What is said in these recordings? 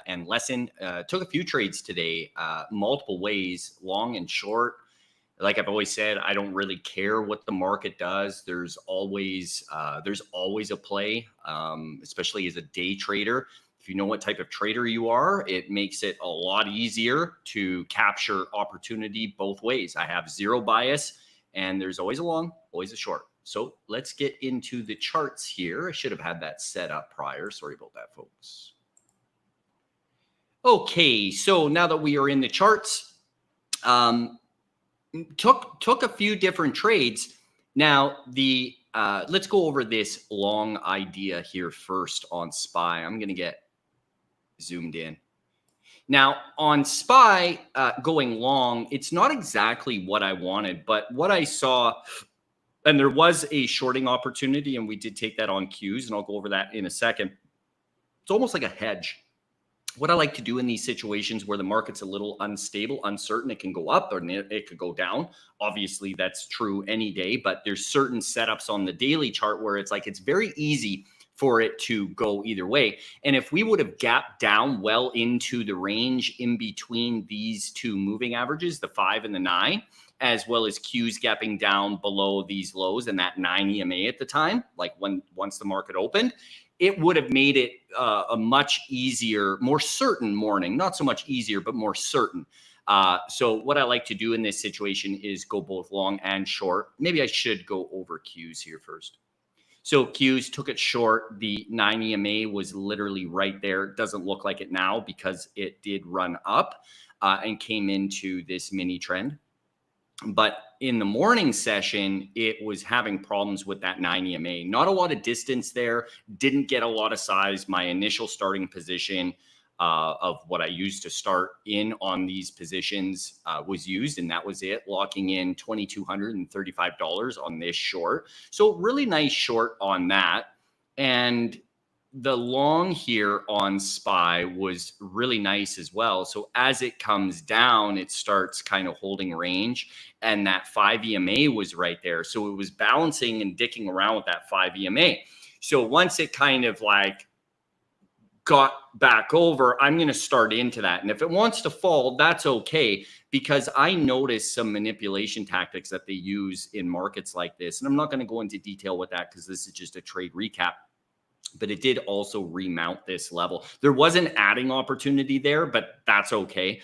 and lesson. Took a few trades today, multiple ways, long and short. Like I've always said, I don't really care what the market does. There's always a play, especially as a day trader. If you know what type of trader you are, it makes it a lot easier to capture opportunity both ways. I have zero bias, and there's always a long, always a short. So let's get into the charts here. I should have had that set up prior. Sorry about that, folks. Okay, so now that we are in the charts, took a few different trades. Now let's go over this long idea here first on SPY. I'm going to get zoomed in. Now on SPY, going long, it's not exactly what I wanted, but what I saw, and there was a shorting opportunity, and we did take that on Qs, and I'll go over that in a second. It's almost like a hedge. What I like to do in these situations where the market's a little unstable, uncertain, it can go up or it could go down. Obviously, that's true any day, but there's certain setups on the daily chart where it's like it's very easy for it to go either way. And if we would have gapped down well into the range in between these two moving averages, the 5 and the 9, as well as Qs gapping down below these lows and that 9 EMA at the time, like once the market opened, it would have made it a much easier, more certain morning. Not so much easier, but more certain. So what I like to do in this situation is go both long and short. Maybe I should go over Qs here first. So Qs took it short. The 9 EMA was literally right there. It doesn't look like it now because it did run up and came into this mini trend. But in the morning session, it was having problems with that 9 EMA. Not a lot of distance there. Didn't get a lot of size. My initial starting position of what I used to start in on these positions was used, and that was it, locking in $2,235 on this short. So really nice short on that. And the long here on SPY was really nice as well. So as it comes down, it starts kind of holding range, and that 5 EMA was right there. So it was balancing and dicking around with that 5 EMA. So once it kind of like got back over, I'm going to start into that. And if it wants to fall, that's okay, because I noticed some manipulation tactics that they use in markets like this. And I'm not going to go into detail with that because this is just a trade recap. But it did also remount this level. There was an adding opportunity there, but that's okay.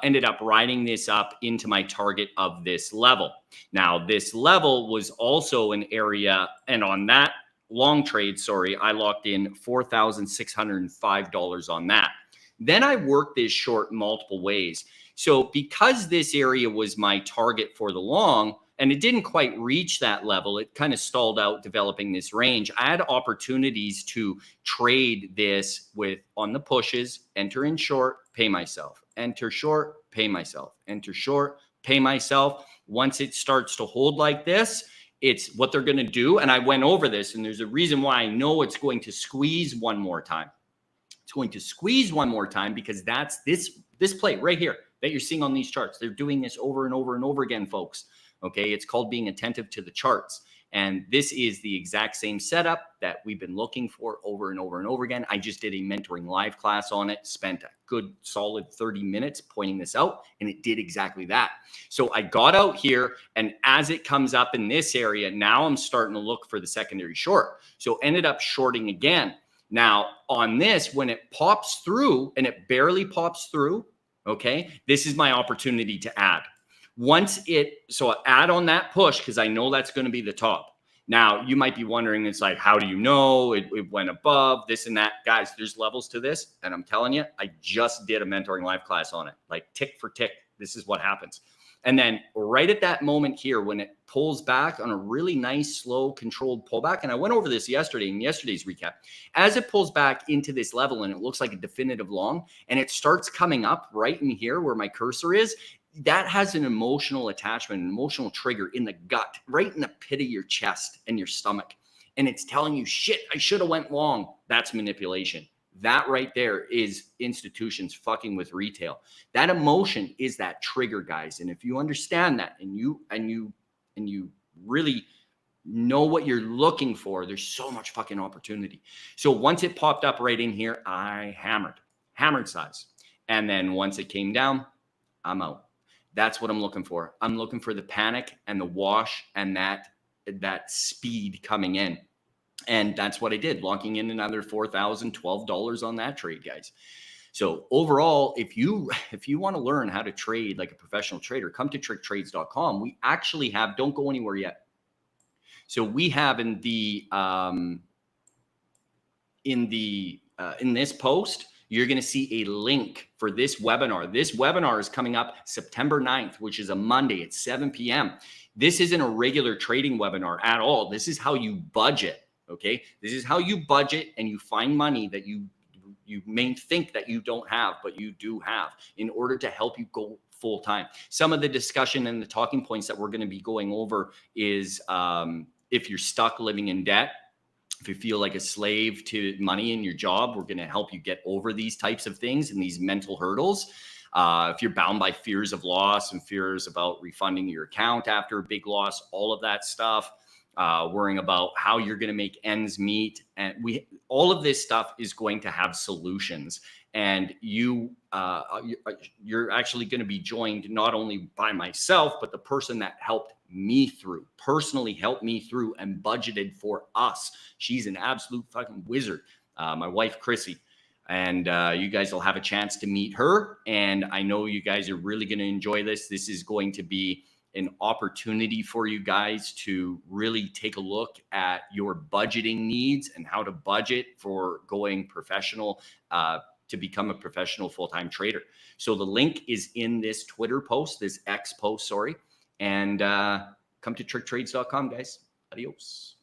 Ended up riding this up into my target of this level. Now, this level was also an area, and on that long trade, sorry, I locked in $4,605 on that. Then I worked this short multiple ways. So because this area was my target for the long, and it didn't quite reach that level, it kind of stalled out developing this range. I had opportunities to trade this with on the pushes, enter in short, pay myself, enter short, pay myself, enter short, pay myself. Once it starts to hold like this, it's what they're going to do. And I went over this, and there's a reason why I know it's going to squeeze one more time. It's going to squeeze one more time because that's this play right here that you're seeing on these charts. They're doing this over and over and over again, folks. Okay, it's called being attentive to the charts. And this is the exact same setup that we've been looking for over and over and over again. I just did a mentoring live class on it, spent a good solid 30 minutes pointing this out, and it did exactly that. So I got out here, and as it comes up in this area, now I'm starting to look for the secondary short. So ended up shorting again. Now on this, when it pops through, and it barely pops through, okay, this is my opportunity to add. So I add on that push because I know that's going to be the top. Now, you might be wondering, it's like, how do you know it went above this and that? Guys, there's levels to this. And I'm telling you, I just did a mentoring live class on it, like tick for tick. This is what happens. And then right at that moment here, when it pulls back on a really nice, slow, controlled pullback, and I went over this yesterday in yesterday's recap, as it pulls back into this level and it looks like a definitive long, and it starts coming up right in here where my cursor is, that has an emotional attachment, an emotional trigger in the gut, right in the pit of your chest and your stomach. And it's telling you, shit, I should have went long. That's manipulation. That right there is institutions fucking with retail. That emotion is that trigger, guys. And if you understand that and you really know what you're looking for, there's so much fucking opportunity. So once it popped up right in here, I hammered hammered size. And then once it came down, I'm out. That's what I'm looking for. I'm looking for the panic and the wash and that speed coming in. And that's what I did, locking in another $4,000, $12 on that trade, guys. So overall, if you want to learn how to trade like a professional trader, come to tricktrades.com. We actually have, don't go anywhere yet. So we have in this post, you're going to see a link for this webinar. This webinar is coming up September 9th, which is a Monday at 7 p.m. This isn't a regular trading webinar at all. This is how you budget. Okay. This is how you budget and you find money that you may think that you don't have, but you do have, in order to help you go full time. Some of the discussion and the talking points that we're going to be going over is if you're stuck living in debt, if you feel like a slave to money in your job, we're going to help you get over these types of things and these mental hurdles. If you're bound by fears of loss and fears about refunding your account after a big loss, all of that stuff, worrying about how you're going to make ends meet. And all of this stuff is going to have solutions. And you're actually going to be joined not only by myself, but the person that personally helped me through and budgeted for us. She's an absolute fucking wizard. My wife, Chrissy. And you guys will have a chance to meet her. And I know you guys are really going to enjoy this. This is going to be an opportunity for you guys to really take a look at your budgeting needs and how to budget for going professional, to become a professional full-time trader. So the link is in this Twitter post, this X post, sorry. And come to tricktrades.com, guys. Adios.